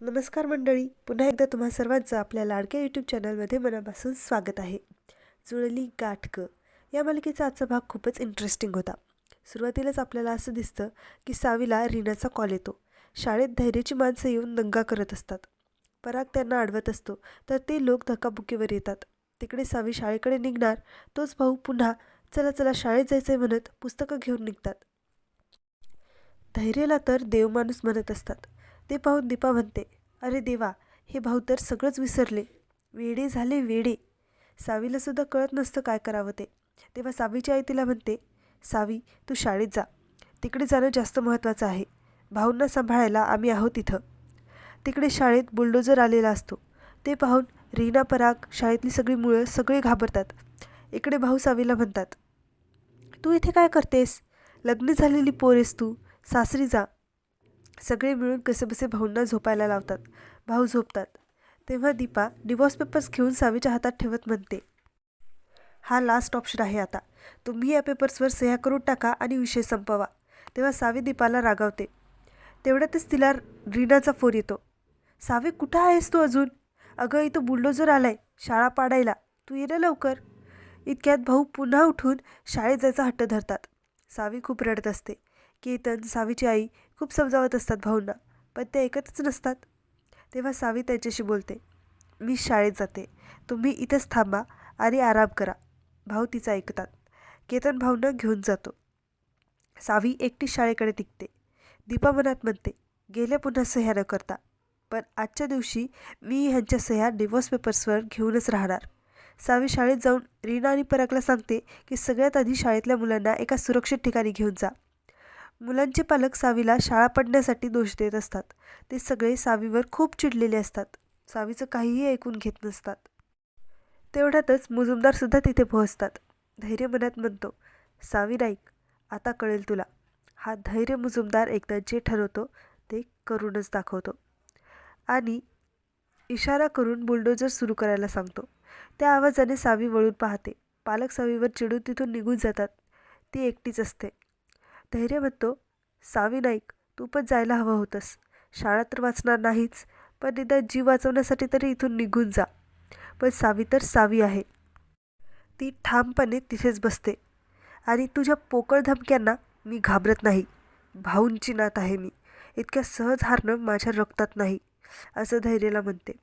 नमस्कार मंडळी, पुन्हा एकदा तुम्हा सर्वांचं आपल्या लाडक्या यूट्यूब चॅनलमध्ये मनापासून स्वागत आहे. जुळली गाठ ग या मालिकेचा आजचा भाग खूपच इंटरेस्टिंग होता. सुरुवातीलाच आपल्याला असं दिसतं की सावीला रीनाचा कॉल येतो. शाळेत धैर्याची माणसं येऊन दंगा करत असतात. पराग त्यांना अडवत असतो तर ते लोक धक्काबुक्कीवर येतात. तिकडे सावी शाळेकडे निघणार तोच भाऊ पुन्हा चला चला शाळेत जायचंय म्हणत पुस्तकं घेऊन निघतात. धैर्याला तर देवमाणूस म्हणत असतात. ते पाहून दीपा म्हणते, अरे देवा, हे भाऊ तर सगळंच विसरले, वेडे झाले वेडे. सावीला सुद्धा कळत नसतं काय करावं ते. तेव्हा सावीची आई तिला म्हणते, सावी तू शाळेत जा, तिकडे जाणं जास्त महत्त्वाचं आहे. भाऊंना सांभाळायला आम्ही आहोत इथं. तिकडे शाळेत बुलडोजर आलेला असतो. ते पाहून रीना, पराग, शाळेतली सगळी मुलं सगळे घाबरतात. इकडे भाऊ सावीला म्हणतात, तू इथे काय करतेस? लग्न झालेली पोर आहेस तू, सासरी जा. सगळे मिळून कसेबसे भाऊंना झोपायला लावतात. भाऊ झोपतात. तेव्हा दीपा डिवोर्स पेपर्स घेऊन सावीच्या हातात ठेवत म्हणते, हा लास्ट ऑप्शन आहे आता. तुम्ही या पेपर्सवर सह्या करून टाका आणि विषय संपवा. तेव्हा सावी दीपाला रागावते. तेवढ्यातच तिला रीनाचा फोन येतो. सावी कुठं आहेस तू अजून? अगं इथं बुलडोजर आलाय शाळा पाडायला, तू ये ना लवकर. इतक्यात भाऊ पुन्हा उठून शाळेत जायचा हट्ट धरतात. सावी खूप रडत असते. केतन, सावीची आई खूप समजावत असतात भाऊंना, पण ते ऐकतच नसतात. तेव्हा सावी त्यांच्याशी बोलते, मी शाळेत जाते, तुम्ही इथंच थांबा आणि आराम करा. भाऊ तिचं ऐकतात. केतन भाऊंना घेऊन जातो. सावी एकटी शाळेकडे निघते. दीपा मनात म्हणते, गेल्या पुन्हा सह्या न करता, पण आजच्या दिवशी मी ह्यांच्या सह्या डिवोर्स पेपर्सवर घेऊनच राहणार. सावी शाळेत जाऊन रीना आणि परागला सांगते की सगळ्यात आधी शाळेतल्या मुलांना एका सुरक्षित ठिकाणी घेऊन जा. मुलांचे पालक सावीला शाळा पडण्यासाठी दोष देत असतात. ते सगळे सावीवर खूप चिडलेले असतात. सावीचं काहीही ऐकून घेत नसतात. तेवढ्यातच मुजुमदारसुद्धा तिथे पोहोचतात. धैर्य मनात म्हणतो, सावी नाईक, आता कळेल तुला. हा धैर्य मुजुमदार एकदा जे ठरवतो ते करूनच दाखवतो. आणि इशारा करून बुलडोजर सुरू करायला सांगतो. त्या आवाजाने सावी वळून पाहते. पालक सावीवर चिडून तिथून निघून जातात. ती एकटीच असते. धैर्य म्हणतो, सावी नाईक, तू पण जायला हवं होतंस. शाळा तर वाचणार नाहीच, पण निदान जीव वाचवण्यासाठी तरी इथून निघून जा. पण सावी तर सावी आहे. ती ठामपणे तिथेच बसते. आणि तुझ्या पोकळ धमक्यांना मी घाबरत नाही. भाऊंची नात आहे मी. इतक्या सहज हारणं माझ्या रक्तात नाही, असं धैर्याला म्हणते.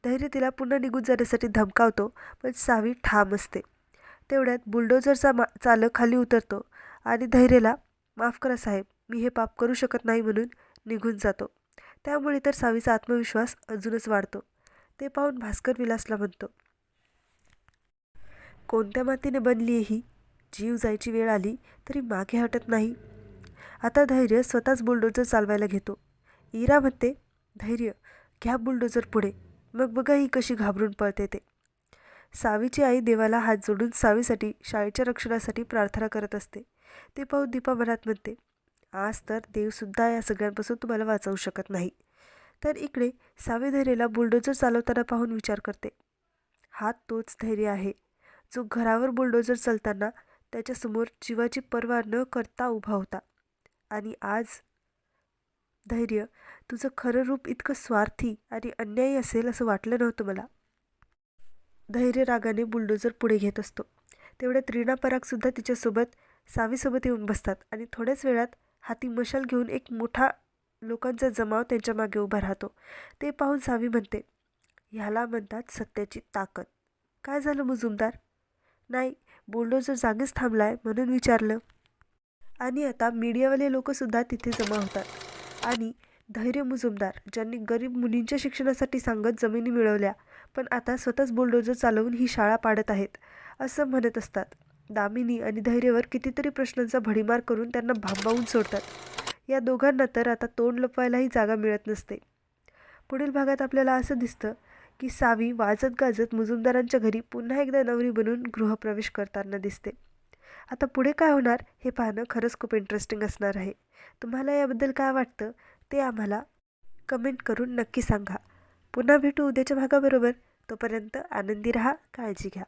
धैर्य तिला पुन्हा निघून जाण्यासाठी धमकावतो, पण सावी ठाम असते. तेवढ्यात बुलडोजरचा चालक खाली उतरतो आणि धैर्याला, माफ करा साहेब, मी हे पाप करू शकत नाही म्हणून निघून जातो. त्यामुळे तर सावीचा आत्मविश्वास अजूनच वाढतो. ते पाहून भास्कर विलासला म्हणतो, कोणत्या मातीने बनली ही? जीव जायची वेळ आली तरी मागे हटत नाही. आता धैर्य स्वतःच बुलडोजर चालवायला घेतो. इरा म्हणते, धैर्य घ्या बुलडोजर पुढे, मग बघा ही कशी घाबरून पळते ते. सावीची आई देवाला हात जोडून सावीसाठी, शाळेच्या रक्षणासाठी प्रार्थना करत असते. ते पाहून दीपा मनात म्हणते, आज तर देवसुद्धा या सगळ्यांपासून तुम्हाला वाचवू शकत नाही. तर इकडे सावी धैर्याला बुलडोजर चालवताना पाहून विचार करते, हा तोच धैर्य आहे जो घरावर बुलडोजर चालताना त्याच्यासमोर जीवाची पर्वा न करता उभा होता. आणि आज धैर्य, तुझं खरं रूप इतकं स्वार्थी आणि अन्यायी असेल असं वाटलं नव्हतं मला. धैर्य रागाने बुलडोजर पुढे घेत असतो. तेवढ्यात रीना, परागसुद्धा तिच्यासोबत सावीसोबत येऊन बसतात आणि थोड्याच वेळात हाती मशाल घेऊन एक मोठा लोकांचा जमाव त्यांच्या मागे उभा राहतो. ते पाहून सावी म्हणते, ह्याला म्हणतात सत्याची ताकद. काय झालं मुजुमदार? नाही, बुलडोजर जागीच थांबलाय म्हणून विचारलं. आणि आता मीडियावाले लोकंसुद्धा तिथे जमा होतात आणि धैर्य मुजुमदार, ज्यांनी गरीब मुलींच्या शिक्षणासाठी सांगत जमिनी मिळवल्या, पण आता स्वतःच बुलडोजर चालवून ही शाळा पाडत आहेत, असं म्हणत असतात. दामिनी आणि धैर्यवर कितीतरी प्रश्नांचा भडीमार करून त्यांना भांबावून सोडतात. या दोघांना तर आता तोंड लपवायलाही जागा मिळत नसते. पुढील भागात आपल्याला असं दिसतं की सावी वाजत गाजत मुजुमदारांच्या घरी पुन्हा एकदा नवरी बनून गृहप्रवेश करताना दिसते. आता पुढे काय होणार हे पाहणं खरंच खूप इंटरेस्टिंग असणार आहे. तुम्हाला याबद्दल काय वाटतं ते आम्हाला कमेंट करून नक्की सांगा. पुन्हा भेटू उद्याच्या भागाबरोबर. तोपर्यंत आनंदी राहा, काळजी घ्या.